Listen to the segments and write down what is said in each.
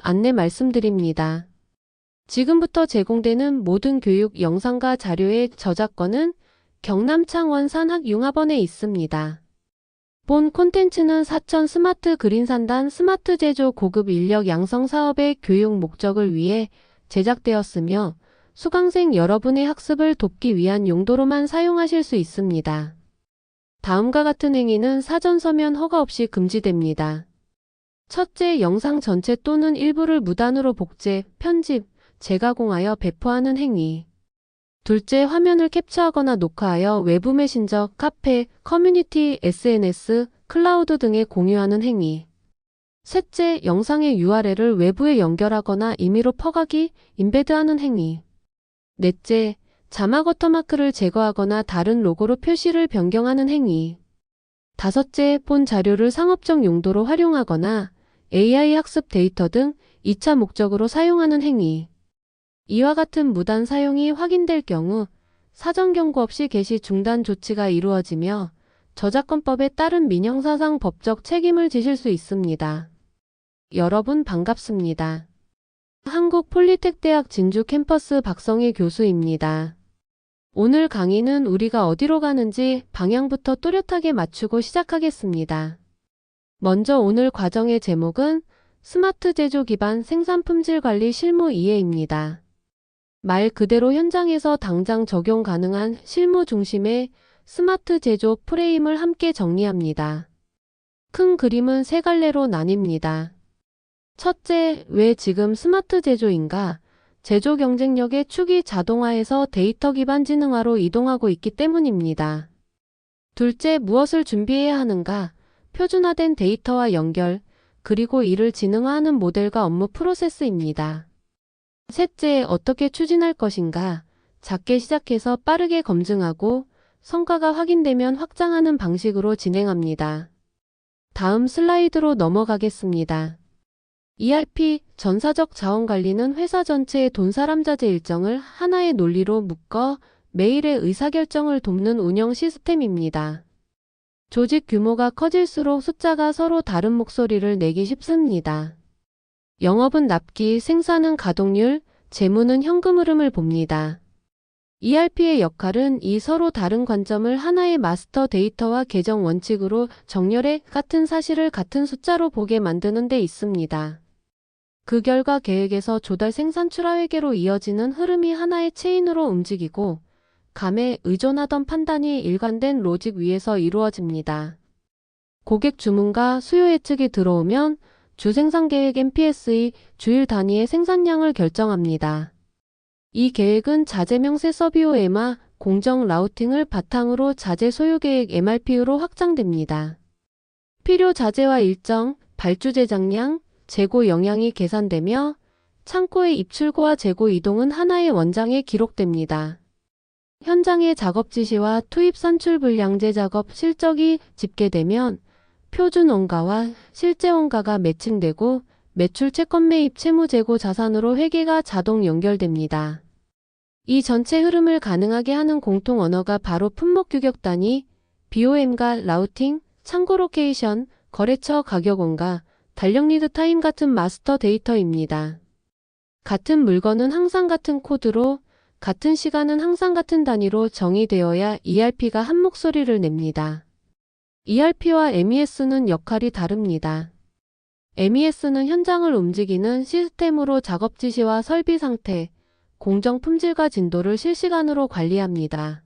안내 말씀드립니다. 지금부터 제공되는 모든 교육 영상과 자료의 저작권은 경남 창원 산학융합원에 있습니다. 본 콘텐츠는 사천 스마트 그린산단 스마트 제조 고급 인력 양성 사업의 교육 목적을 위해 제작되었으며 수강생 여러분의 학습을 돕기 위한 용도로만 사용하실 수 있습니다. 다음과 같은 행위는 사전 서면 허가 없이 금지됩니다. 첫째, 영상 전체 또는 일부를 무단으로 복제, 편집, 재가공하여 배포하는 행위. 둘째, 화면을 캡처하거나 녹화하여 외부 메신저, 카페, 커뮤니티, SNS, 클라우드 등에 공유하는 행위. 셋째, 영상의 URL을 외부에 연결하거나 임의로 퍼가기, 임베드하는 행위. 넷째, 자막 워터마크를 제거하거나 다른 로고로 표시를 변경하는 행위. 다섯째, 본 자료를 상업적 용도로 활용하거나 AI 학습 데이터 등 2차 목적으로 사용하는 행위. 이와 같은 무단 사용이 확인될 경우 사전 경고 없이 게시 중단 조치가 이루어지며 저작권법에 따른 민형사상 법적 책임을 지실 수 있습니다. 여러분 반갑습니다. 한국폴리텍대학 진주 캠퍼스 박성희 교수입니다. 오늘 강의는 우리가 어디로 가는지 방향부터 또렷하게 맞추고 시작하겠습니다. 먼저 오늘 과정의 제목은 스마트 제조 기반 생산 품질 관리 실무 이해입니다. 말 그대로 현장에서 당장 적용 가능한 실무 중심의 스마트 제조 프레임을 함께 정리합니다. 큰 그림은 세 갈래로 나뉩니다. 첫째, 왜 지금 스마트 제조인가? 제조 경쟁력의 축이 자동화에서 데이터 기반 지능화로 이동하고 있기 때문입니다. 둘째, 무엇을 준비해야 하는가? 표준화된 데이터와 연결, 그리고 이를 지능화하는 모델과 업무 프로세스입니다. 셋째, 어떻게 추진할 것인가? 작게 시작해서 빠르게 검증하고 성과가 확인되면 확장하는 방식으로 진행합니다. 다음 슬라이드로 넘어가겠습니다. ERP, 전사적 자원 관리는 회사 전체의 돈 사람 자재 일정을 하나의 논리로 묶어 매일의 의사결정을 돕는 운영 시스템입니다. 조직 규모가 커질수록 숫자가 서로 다른 목소리를 내기 쉽습니다. 영업은 납기, 생산은 가동률, 재무는 현금 흐름을 봅니다. ERP의 역할은 이 서로 다른 관점을 하나의 마스터 데이터와 계정 원칙으로 정렬해 같은 사실을 같은 숫자로 보게 만드는 데 있습니다. 그 결과 계획에서 조달 생산 출하 회계로 이어지는 흐름이 하나의 체인으로 움직이고 감에 의존하던 판단이 일관된 로직 위에서 이루어집니다. 고객 주문과 수요 예측이 들어오면 주생산계획 MPS의 주일 단위의 생산량을 결정합니다. 이 계획은 자재 명세 서비오 에마, 공정 라우팅을 바탕으로 자재 소요계획 MRP로 확장됩니다. 필요 자재와 일정, 발주 제작량, 재고 영향이 계산되며 창고의 입출고와 재고 이동은 하나의 원장에 기록됩니다. 현장의 작업 지시와 투입 산출 불량제 작업 실적이 집계되면 표준 원가와 실제 원가가 매칭되고 매출 채권 매입 채무 재고 자산으로 회계가 자동 연결됩니다. 이 전체 흐름을 가능하게 하는 공통 언어가 바로 품목 규격 단위, BOM과 라우팅, 창고 로케이션, 거래처 가격 원가, 달력 리드 타임 같은 마스터 데이터입니다. 같은 물건은 항상 같은 코드로, 같은 시간은 항상 같은 단위로 정의되어야 ERP가 한 목소리를 냅니다. ERP와 MES는 역할이 다릅니다. MES는 현장을 움직이는 시스템으로 작업 지시와 설비 상태, 공정 품질과 진도를 실시간으로 관리합니다.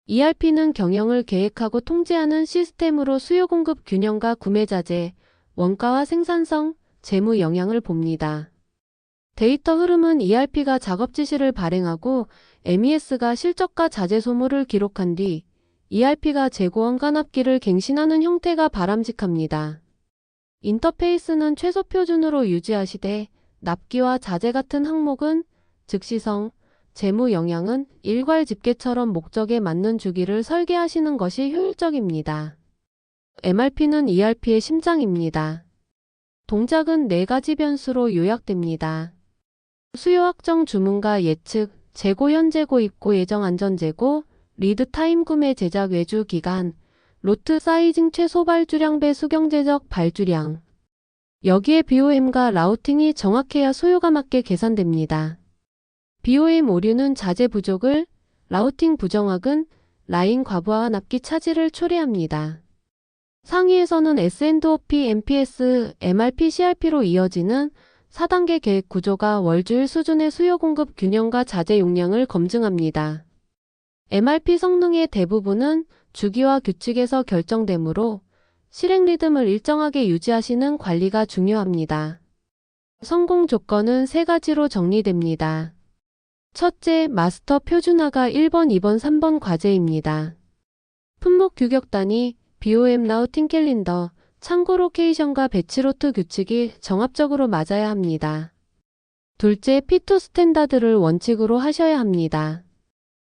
ERP는 경영을 계획하고 통제하는 시스템으로 수요 공급 균형과 구매 자재, 원가와 생산성, 재무 영향을 봅니다. 데이터 흐름은 ERP가 작업 지시를 발행하고 MES가 실적과 자재 소모를 기록한 뒤 ERP가 재고 원가 납기를 갱신하는 형태가 바람직합니다. 인터페이스는 최소 표준으로 유지하시되 납기와 자재 같은 항목은 즉시성, 재무 영향은 일괄 집계처럼 목적에 맞는 주기를 설계하시는 것이 효율적입니다. MRP는 ERP의 심장입니다. 동작은 4가지 변수로 요약됩니다. 수요 확정 주문과 예측, 재고 현재고 입고 예정 안전 재고, 리드 타임 구매 제작 외주 기간, 로트 사이징 최소 발주량 배 수경 제적 발주량. 여기에 BOM과 라우팅이 정확해야 소요가 맞게 계산됩니다. BOM 오류는 자재 부족을, 라우팅 부정확은 라인 과부하와 납기 차질을 초래합니다. 상위에서는 S&OP, MPS, MRP, CRP로 이어지는 4단계 계획 구조가 월주일 수준의 수요 공급 균형과 자재 용량을 검증합니다. MRP 성능의 대부분은 주기와 규칙에서 결정되므로 실행 리듬을 일정하게 유지하시는 관리가 중요합니다. 성공 조건은 3가지로 정리됩니다. 첫째, 마스터 표준화가 1번, 2번, 3번 과제입니다. 품목 규격 단위, BOM 라우팅 캘린더, 참고 로케이션과 배치 로트 규칙이 정합적으로 맞아야 합니다. 둘째, P2 스탠다드를 원칙으로 하셔야 합니다.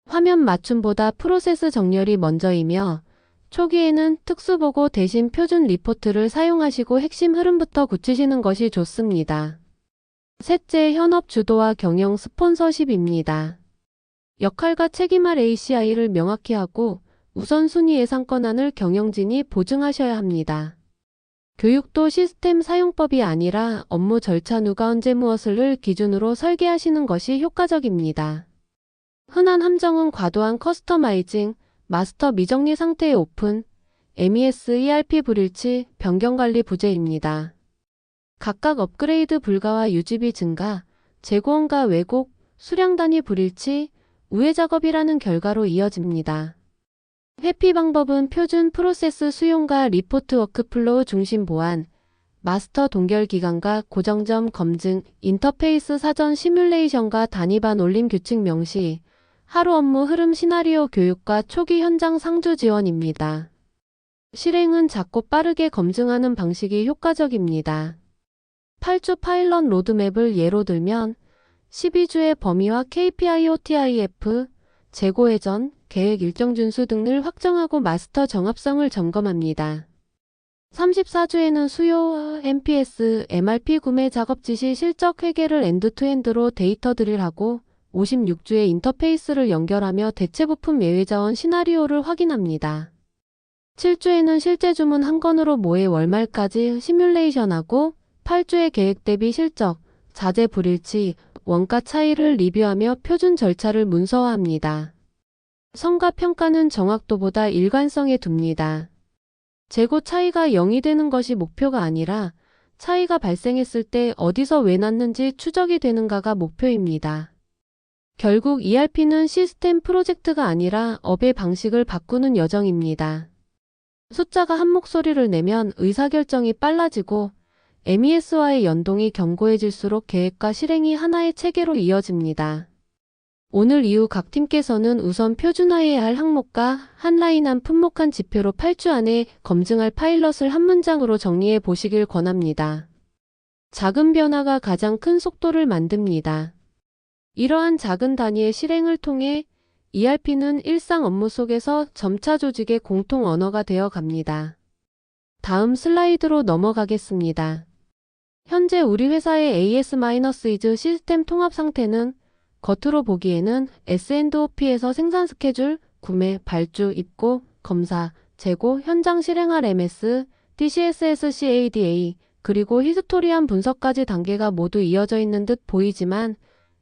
화면 맞춤보다 프로세스 정렬이 먼저이며 초기에는 특수보고 대신 표준 리포트를 사용하시고 핵심 흐름부터 굳히시는 것이 좋습니다. 셋째, 현업 주도와 경영 스폰서십입니다. 역할과 책임할 ACI를 명확히 하고 우선순위 예산권한을 경영진이 보증하셔야 합니다. 교육도 시스템 사용법이 아니라 업무 절차 누가 언제 무엇을 기준으로 설계하시는 것이 효과적입니다. 흔한 함정은 과도한 커스터마이징, 마스터 미정리 상태의 오픈, MES, ERP 불일치, 변경관리 부재입니다. 각각 업그레이드 불가와 유지비 증가, 재고원가 왜곡, 수량 단위 불일치, 우회 작업이라는 결과로 이어집니다. 회피 방법은 표준 프로세스 수용과 리포트 워크플로우 중심 보완, 마스터 동결 기간과 고정점 검증, 인터페이스 사전 시뮬레이션과 단위반 올림 규칙 명시, 하루 업무 흐름 시나리오 교육과 초기 현장 상주 지원입니다. 실행은 작고 빠르게 검증하는 방식이 효과적입니다. 8주 파일럿 로드맵을 예로 들면 12주의 범위와 KPI, OTIF, 재고 회전, 계획 일정 준수 등을 확정하고 마스터 정합성을 점검합니다. 34주에는 수요, MPS, MRP 구매 작업 지시 실적 회계를 엔드투엔드로 데이터 드릴하고 56주에 인터페이스를 연결하며 대체 부품 예외 자원 시나리오를 확인합니다. 7주에는 실제 주문 한 건으로 모의 월말까지 시뮬레이션하고 8주의 계획 대비 실적, 자재 불일치, 원가 차이를 리뷰하며 표준 절차를 문서화합니다. 성과 평가는 정확도보다 일관성에 둡니다. 재고 차이가 0이 되는 것이 목표가 아니라 차이가 발생했을 때 어디서 왜 났는지 추적이 되는가가 목표입니다. 결국 ERP는 시스템 프로젝트가 아니라 업의 방식을 바꾸는 여정입니다. 숫자가 한 목소리를 내면 의사결정이 빨라지고 MES와의 연동이 견고해질수록 계획과 실행이 하나의 체계로 이어집니다. 오늘 이후 각 팀께서는 우선 표준화해야 할 항목과 한 라인 한 품목 한 지표로 8주 안에 검증할 파일럿을 한 문장으로 정리해 보시길 권합니다. 작은 변화가 가장 큰 속도를 만듭니다. 이러한 작은 단위의 실행을 통해 ERP는 일상 업무 속에서 점차 조직의 공통 언어가 되어 갑니다. 다음 슬라이드로 넘어가겠습니다. 현재 우리 회사의 AS-IS 시스템 통합 상태는 겉으로 보기에는 S&OP에서 생산 스케줄, 구매, 발주, 입고, 검사, 재고, 현장 실행할 MS, DCSS, CADA, 그리고 히스토리한 분석까지 단계가 모두 이어져 있는 듯 보이지만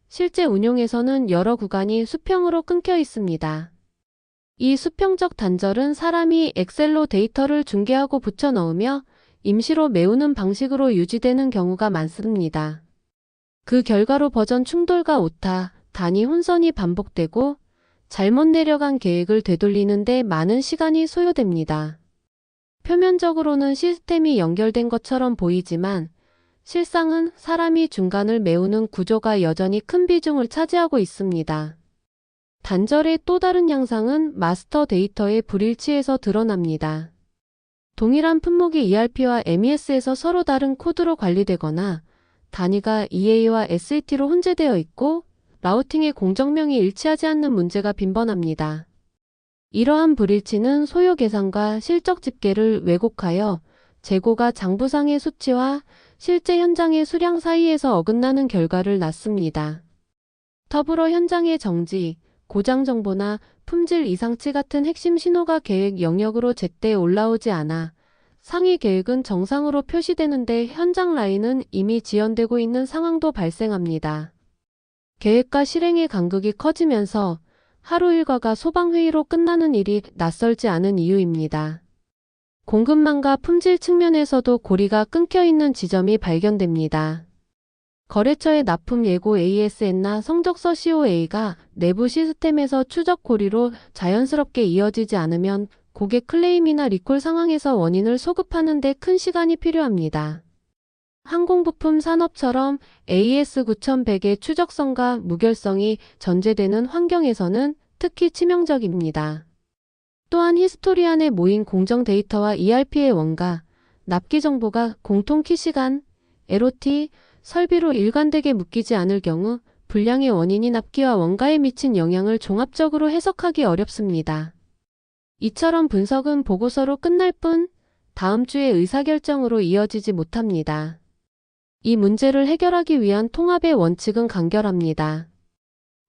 실제 운용에서는 여러 구간이 수평으로 끊겨 있습니다. 이 수평적 단절은 사람이 엑셀로 데이터를 중계하고 붙여 넣으며 임시로 메우는 방식으로 유지되는 경우가 많습니다. 그 결과로 버전 충돌과 오타, 단위 혼선이 반복되고 잘못 내려간 계획을 되돌리는 데 많은 시간이 소요됩니다. 표면적으로는 시스템이 연결된 것처럼 보이지만 실상은 사람이 중간을 메우는 구조가 여전히 큰 비중을 차지하고 있습니다. 단절의 또 다른 양상은 마스터 데이터의 불일치에서 드러납니다. 동일한 품목이 ERP와 MES에서 서로 다른 코드로 관리되거나 단위가 EA와 SAT로 혼재되어 있고 라우팅의 공정명이 일치하지 않는 문제가 빈번합니다. 이러한 불일치는 소요 계산과 실적 집계를 왜곡하여 재고가 장부상의 수치와 실제 현장의 수량 사이에서 어긋나는 결과를 낳습니다. 더불어 현장의 정지, 고장 정보나 품질 이상치 같은 핵심 신호가 계획 영역으로 제때 올라오지 않아 상위 계획은 정상으로 표시되는데 현장 라인은 이미 지연되고 있는 상황도 발생합니다. 계획과 실행의 간극이 커지면서 하루 일과가 소방회의로 끝나는 일이 낯설지 않은 이유입니다. 공급망과 품질 측면에서도 고리가 끊겨 있는 지점이 발견됩니다. 거래처의 납품 예고 ASN나 성적서 COA가 내부 시스템에서 추적 고리로 자연스럽게 이어지지 않으면 고객 클레임이나 리콜 상황에서 원인을 소급하는 데 큰 시간이 필요합니다. 항공부품 산업처럼 AS9100의 추적성과 무결성이 전제되는 환경에서는 특히 치명적입니다. 또한 히스토리 안에 모인 공정 데이터와 ERP의 원가, 납기 정보가 공통 키시간, LOT, 설비로 일관되게 묶이지 않을 경우 불량의 원인이 납기와 원가에 미친 영향을 종합적으로 해석하기 어렵습니다. 이처럼 분석은 보고서로 끝날 뿐 다음 주에 의사결정으로 이어지지 못합니다. 이 문제를 해결하기 위한 통합의 원칙은 간결합니다.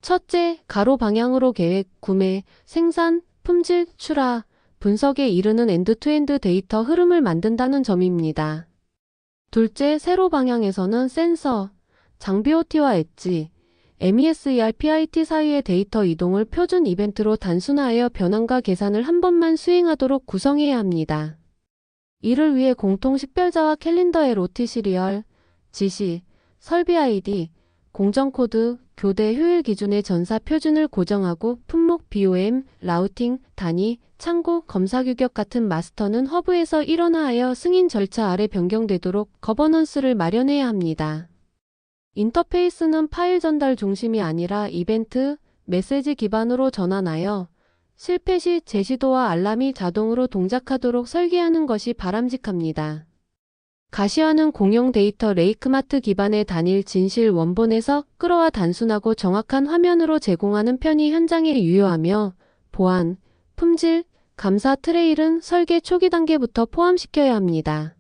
첫째, 가로 방향으로 계획, 구매, 생산, 품질, 출하, 분석에 이르는 엔드-투-엔드 데이터 흐름을 만든다는 점입니다. 둘째, 세로 방향에서는 센서, 장비 OT와 엣지, MES, ERP, IT 사이의 데이터 이동을 표준 이벤트로 단순화하여 변환과 계산을 한 번만 수행하도록 구성해야 합니다. 이를 위해 공통 식별자와 캘린더의 로티 시리얼, 지시, 설비 아이디, 공정 코드, 교대 효율 기준의 전사 표준을 고정하고 품목 BOM, 라우팅, 단위, 창고, 검사 규격 같은 마스터는 허브에서 일원화하여 승인 절차 아래 변경되도록 거버넌스를 마련해야 합니다. 인터페이스는 파일 전달 중심이 아니라 이벤트, 메시지 기반으로 전환하여 실패 시 제시도와 알람이 자동으로 동작하도록 설계하는 것이 바람직합니다. 가시화는 공용 데이터 레이크마트 기반의 단일 진실 원본에서 끌어와 단순하고 정확한 화면으로 제공하는 편이 현장에 유효하며 보안, 품질, 감사 트레일은 설계 초기 단계부터 포함시켜야 합니다.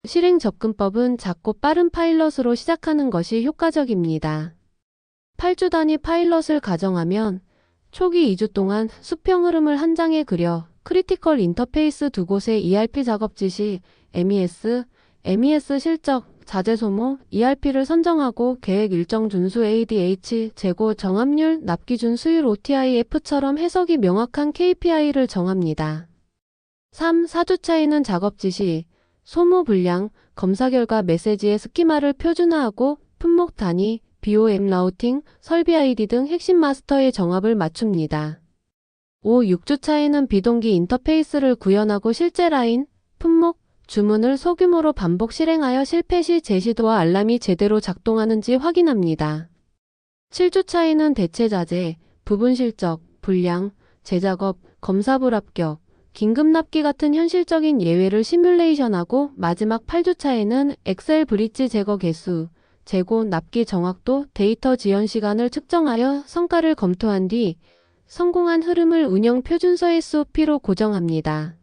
실행 접근법은 작고 빠른 파일럿으로 시작하는 것이 효과적입니다. 8주 단위 파일럿을 가정하면 초기 2주 동안 수평 흐름을 한 장에 그려 크리티컬 인터페이스 두 곳의 ERP 작업 지시, MES 실적, 자재 소모, ERP를 선정하고 계획 일정 준수 ADH, 재고 정합률, 납기준 수율 OTIF처럼 해석이 명확한 KPI를 정합니다. 3. 4주차에는 작업 지시, 소모 분량, 검사 결과 메시지의 스키마를 표준화하고 품목 단위, BOM 라우팅, 설비 아이디 등 핵심 마스터의 정합을 맞춥니다. 5. 6주차에는 비동기 인터페이스를 구현하고 실제 라인, 품목, 주문을 소규모로 반복 실행하여 실패 시 제시도와 알람이 제대로 작동하는지 확인합니다. 7주차에는 대체 자재, 부분 실적, 분량, 재작업, 검사 불합격, 긴급 납기 같은 현실적인 예외를 시뮬레이션하고 마지막 8주차에는 엑셀 브릿지 제거 개수, 재고 납기 정확도, 데이터 지연 시간을 측정하여 성과를 검토한 뒤 성공한 흐름을 운영 표준서 SOP로 고정합니다.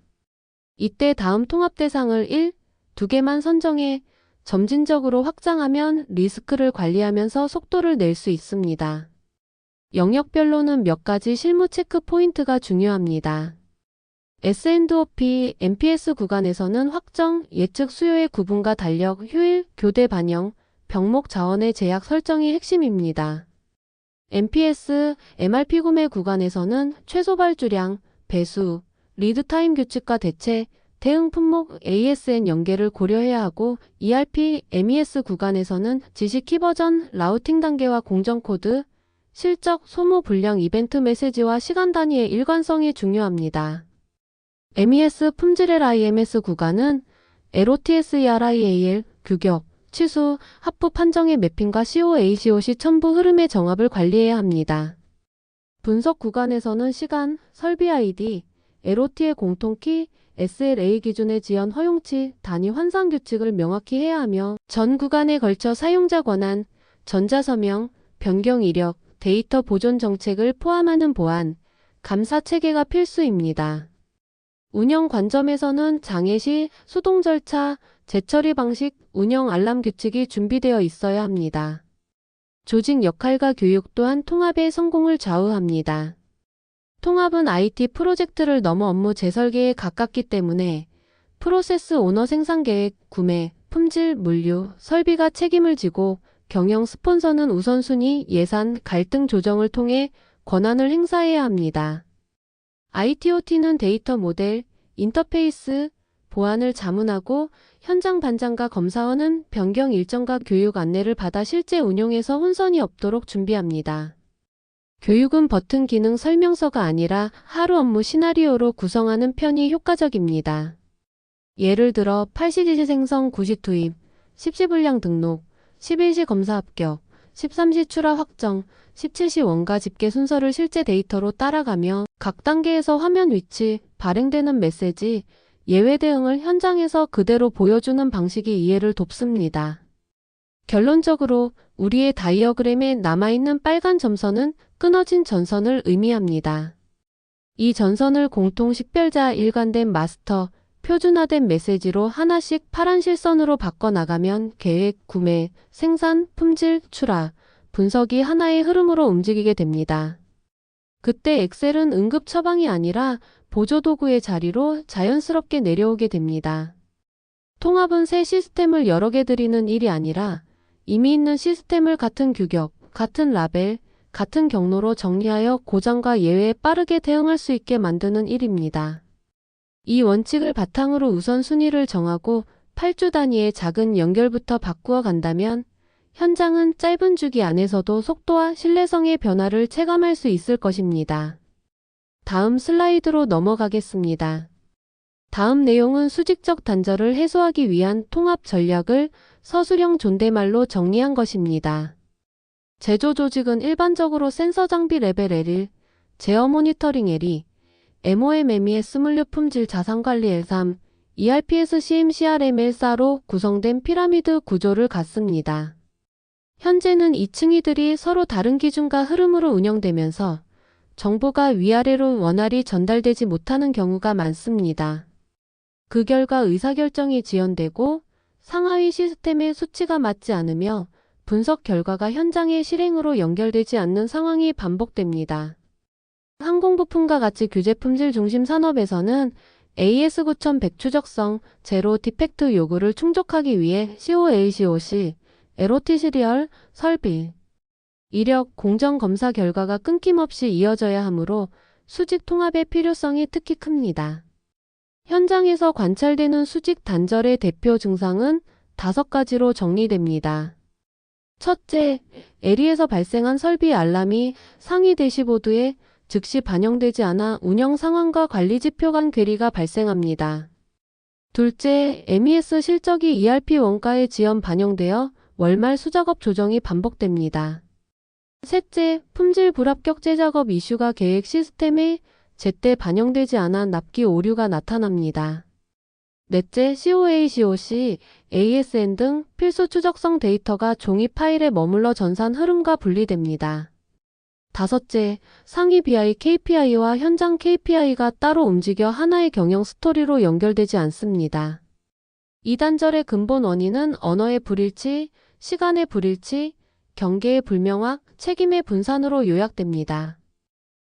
이때 다음 통합 대상을 1, 2개만 선정해 점진적으로 확장하면 리스크를 관리하면서 속도를 낼 수 있습니다. 영역별로는 몇 가지 실무 체크 포인트가 중요합니다. S&OP, MPS 구간에서는 확정, 예측 수요의 구분과 달력, 효율, 교대 반영, 병목 자원의 제약 설정이 핵심입니다. MPS, MRP 구매 구간에서는 최소 발주량, 배수, 리드타임 규칙과 대체, 대응 품목 ASN 연계를 고려해야 하고 ERP, MES 구간에서는 지시 키버전, 라우팅 단계와 공정 코드, 실적, 소모 분량 이벤트 메시지와 시간 단위의 일관성이 중요합니다. MES 품질 LIMS 구간은 LOTS, ERIAL, 규격, 취소, 합부 판정의 매핑과 COA, COC 첨부 흐름의 정합을 관리해야 합니다. 분석 구간에서는 시간, 설비 아이디, LOT의 공통키, SLA 기준의 지연 허용치, 단위 환산 규칙을 명확히 해야 하며 전 구간에 걸쳐 사용자 권한, 전자서명, 변경 이력, 데이터 보존 정책을 포함하는 보안, 감사 체계가 필수입니다. 운영 관점에서는 장애 시 수동 절차, 재처리 방식, 운영 알람 규칙이 준비되어 있어야 합니다. 조직 역할과 교육 또한 통합의 성공을 좌우합니다. 통합은 IT 프로젝트를 넘어 업무 재설계에 가깝기 때문에 프로세스 오너 생산 계획, 구매, 품질, 물류, 설비가 책임을 지고 경영 스폰서는 우선순위, 예산, 갈등 조정을 통해 권한을 행사해야 합니다. ITOT는 데이터 모델, 인터페이스, 보안을 자문하고 현장 반장과 검사원은 변경 일정과 교육 안내를 받아 실제 운용에서 혼선이 없도록 준비합니다. 교육은 버튼 기능 설명서가 아니라 하루 업무 시나리오로 구성하는 편이 효과적입니다. 예를 들어 8시 생성 9시 투입, 10시 분량 등록, 11시 검사 합격, 13시 출하 확정, 17시 원가 집계 순서를 실제 데이터로 따라가며 각 단계에서 화면 위치, 발행되는 메시지, 예외 대응을 현장에서 그대로 보여주는 방식이 이해를 돕습니다. 결론적으로 우리의 다이어그램에 남아있는 빨간 점선은 끊어진 전선을 의미합니다. 이 전선을 공통 식별자 일관된 마스터, 표준화된 메시지로 하나씩 파란 실선으로 바꿔나가면 계획, 구매, 생산, 품질, 출하, 분석이 하나의 흐름으로 움직이게 됩니다. 그때 엑셀은 응급 처방이 아니라 보조도구의 자리로 자연스럽게 내려오게 됩니다. 통합은 새 시스템을 여러 개 들이는 일이 아니라 이미 있는 시스템을 같은 규격, 같은 라벨, 같은 경로로 정리하여 고장과 예외에 빠르게 대응할 수 있게 만드는 일입니다. 이 원칙을 바탕으로 우선순위를 정하고 8주 단위의 작은 연결부터 바꾸어 간다면 현장은 짧은 주기 안에서도 속도와 신뢰성의 변화를 체감할 수 있을 것입니다. 다음 슬라이드로 넘어가겠습니다. 다음 내용은 수직적 단절을 해소하기 위한 통합 전략을 서술형 존댓말로 정리한 것입니다. 제조 조직은 일반적으로 센서 장비 레벨 L1, 제어 모니터링 L2, MOM MES 물류 품질 자산관리 L3, ERPS CM CRM L4로 구성된 피라미드 구조를 갖습니다. 현재는 이 층위들이 서로 다른 기준과 흐름으로 운영되면서 정보가 위아래로 원활히 전달되지 못하는 경우가 많습니다. 그 결과 의사결정이 지연되고 상하위 시스템의 수치가 맞지 않으며 분석 결과가 현장의 실행으로 연결되지 않는 상황이 반복됩니다. 항공부품과 같이 규제 품질 중심 산업에서는 AS9100 추적성 제로 디펙트 요구를 충족하기 위해 COACOC, LOT 시리얼, 설비, 이력, 공정 검사 결과가 끊김없이 이어져야 하므로 수직 통합의 필요성이 특히 큽니다. 현장에서 관찰되는 수직 단절의 대표 증상은 5가지로 정리됩니다. 첫째, 에리에서 발생한 설비 알람이 상위 대시보드에 즉시 반영되지 않아 운영 상황과 관리 지표 간 괴리가 발생합니다. 둘째, MES 실적이 ERP 원가에 지연 반영되어 월말 수작업 조정이 반복됩니다. 셋째, 품질 불합격제 작업 이슈가 계획 시스템에 제때 반영되지 않아 납기 오류가 나타납니다. 넷째, COACOC, ASN 등 필수 추적성 데이터가 종이 파일에 머물러 전산 흐름과 분리됩니다. 다섯째, 상위 BI KPI와 현장 KPI가 따로 움직여 하나의 경영 스토리로 연결되지 않습니다. 이 단절의 근본 원인은 언어의 불일치, 시간의 불일치, 경계의 불명확, 책임의 분산으로 요약됩니다.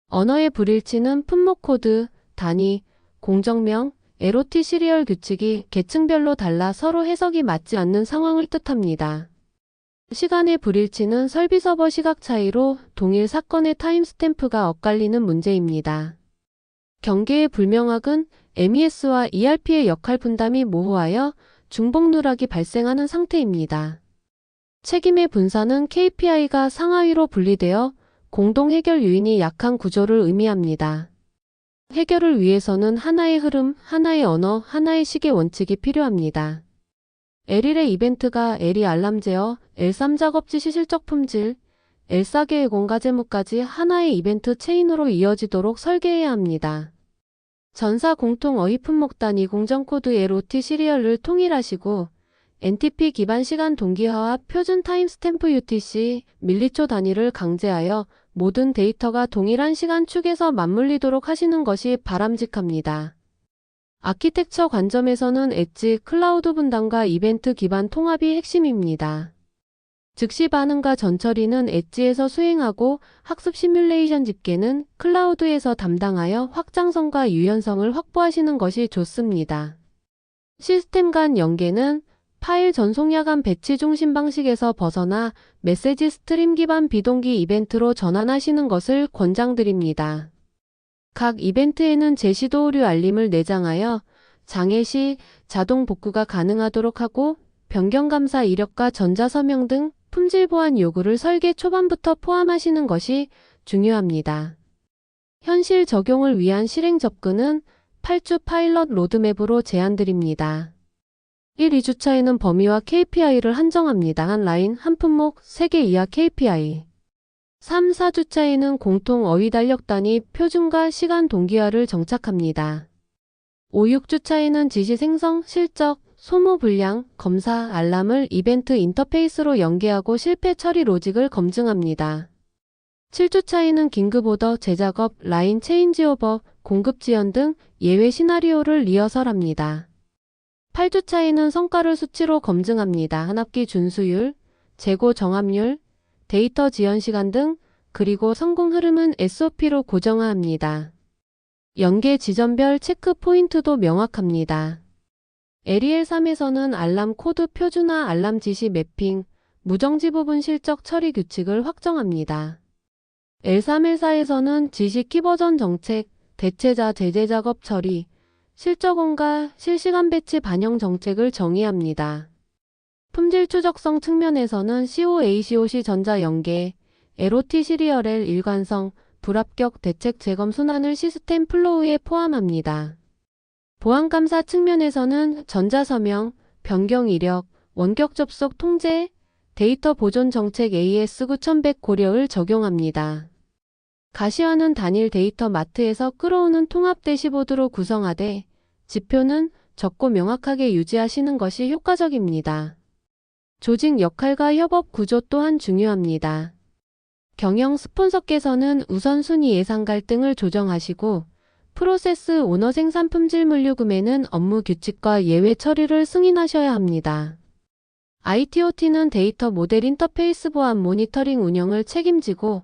언어의 불일치는 품목 코드, 단위, 공정명, LOT 시리얼 규칙이 계층별로 달라 서로 해석이 맞지 않는 상황을 뜻합니다. 시간의 불일치는 설비 서버 시각 차이로 동일 사건의 타임스탬프가 엇갈리는 문제입니다. 경계의 불명확은 MES와 ERP의 역할 분담이 모호하여 중복 누락이 발생하는 상태입니다. 책임의 분산은 KPI가 상하위로 분리되어 공동 해결 요인이 약한 구조를 의미합니다. 해결을 위해서는 하나의 흐름, 하나의 언어, 하나의 시계 원칙이 필요합니다. L1의 이벤트가 L2 알람 제어, L3 작업 지시 실적 품질, L4 계획 원가 재무까지 하나의 이벤트 체인으로 이어지도록 설계해야 합니다. 전사 공통 어휘 품목 단위 공정 코드 LOT 시리얼을 통일하시고 NTP 기반 시간 동기화와 표준 타임스탬프 UTC, 밀리초 단위를 강제하여 모든 데이터가 동일한 시간 축에서 맞물리도록 하시는 것이 바람직합니다. 아키텍처 관점에서는 엣지, 클라우드 분담과 이벤트 기반 통합이 핵심입니다. 즉시 반응과 전처리는 엣지에서 수행하고 학습 시뮬레이션 집계는 클라우드에서 담당하여 확장성과 유연성을 확보하시는 것이 좋습니다. 시스템 간 연계는 파일 전송 야간 배치 중심 방식에서 벗어나 메시지 스트림 기반 비동기 이벤트로 전환하시는 것을 권장드립니다. 각 이벤트에는 제시도 오류 알림을 내장하여 장애 시 자동 복구가 가능하도록 하고 변경 감사 이력과 전자 서명 등 품질 보안 요구를 설계 초반부터 포함하시는 것이 중요합니다. 현실 적용을 위한 실행 접근은 8주 파일럿 로드맵으로 제안드립니다. 1, 2주차에는 범위와 KPI를 한정합니다. 한 라인, 한 품목, 3개 이하 KPI. 3, 4주차에는 공통 어휘 달력 단위, 표준과 시간 동기화를 정착합니다. 5, 6주차에는 지시 생성, 실적, 소모 불량, 검사, 알람을 이벤트 인터페이스로 연계하고 실패 처리 로직을 검증합니다. 7주차에는 긴급 오더, 재작업, 라인 체인지오버, 공급 지연 등 예외 시나리오를 리허설합니다. 8주차에는 성과를 수치로 검증합니다. 한 학기 준수율, 재고 정합률, 데이터 지연 시간 등, 그리고 성공 흐름은 SOP로 고정화합니다. 연계 지점별 체크 포인트도 명확합니다. LEL3에서는 알람 코드 표준화, 알람 지시 매핑, 무정지 부분 실적 처리 규칙을 확정합니다. L3L4에서는 지시 키버전 정책, 대체자 제재 작업 처리, 실적원과 실시간 배치 반영 정책을 정의합니다. 품질 추적성 측면에서는 COA/COC 전자 연계, LOT 시리얼L 일관성, 불합격 대책 재검 순환을 시스템 플로우에 포함합니다. 보안 감사 측면에서는 전자 서명, 변경 이력, 원격 접속 통제, 데이터 보존 정책 AS9100 고려를 적용합니다. 가시화는 단일 데이터 마트에서 끌어오는 통합 대시보드로 구성하되 지표는 적고 명확하게 유지하시는 것이 효과적입니다. 조직 역할과 협업 구조 또한 중요합니다. 경영 스폰서께서는 우선순위 예산 갈등을 조정하시고 프로세스 오너 생산 품질 물류금에는 업무 규칙과 예외 처리를 승인하셔야 합니다. ITOT는 데이터 모델 인터페이스 보안 모니터링 운영을 책임지고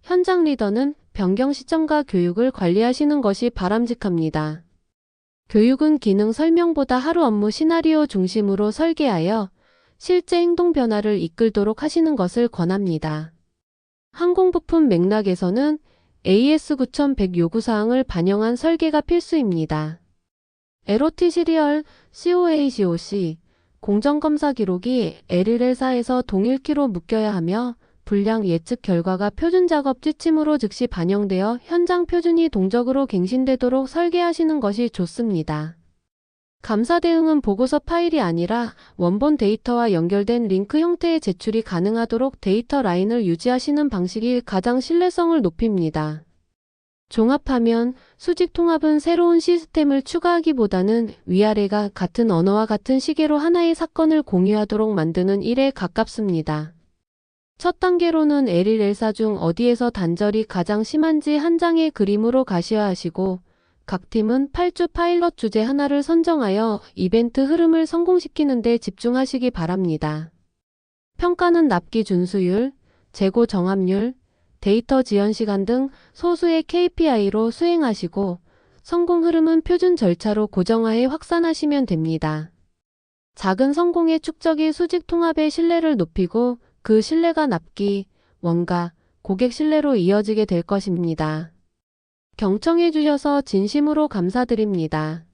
현장 리더는 변경 시점과 교육을 관리하시는 것이 바람직합니다. 교육은 기능 설명보다 하루 업무 시나리오 중심으로 설계하여 실제 행동 변화를 이끌도록 하시는 것을 권합니다. 항공부품 맥락에서는 AS9100 요구사항을 반영한 설계가 필수입니다. LOT 시리얼, COA/COC, 공정검사 기록이 LEL4에서 동일키로 묶여야 하며 불량 예측 결과가 표준 작업 지침으로 즉시 반영되어 현장 표준이 동적으로 갱신되도록 설계하시는 것이 좋습니다. 감사 대응은 보고서 파일이 아니라 원본 데이터와 연결된 링크 형태의 제출이 가능하도록 데이터 라인을 유지하시는 방식이 가장 신뢰성을 높입니다. 종합하면 수직 통합은 새로운 시스템을 추가하기보다는 위아래가 같은 언어와 같은 시계로 하나의 사건을 공유하도록 만드는 일에 가깝습니다. 첫 단계로는 LEL4 중 어디에서 단절이 가장 심한지 한 장의 그림으로 가시화하시고 각 팀은 8주 파일럿 주제 하나를 선정하여 이벤트 흐름을 성공시키는 데 집중하시기 바랍니다. 평가는 납기 준수율, 재고 정합률, 데이터 지연 시간 등 소수의 KPI로 수행하시고 성공 흐름은 표준 절차로 고정화해 확산하시면 됩니다. 작은 성공의 축적이 수직 통합의 신뢰를 높이고 그 신뢰가 납기, 원가, 고객 신뢰로 이어지게 될 것입니다. 경청해 주셔서 진심으로 감사드립니다.